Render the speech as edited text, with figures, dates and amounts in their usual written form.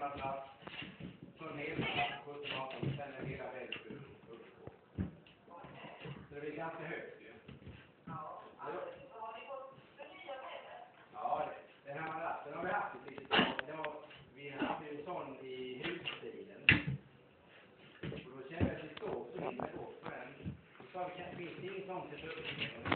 standardlast från hela 17-18 och sen är hela vägen upp på. Så det är ganska högt ju. Ja, den här madrassen har vi haft ett litet tag. Vi hade ju sån i husbilen. Och då kände jag att det stod så himla gott. Men så finns det inget sånt till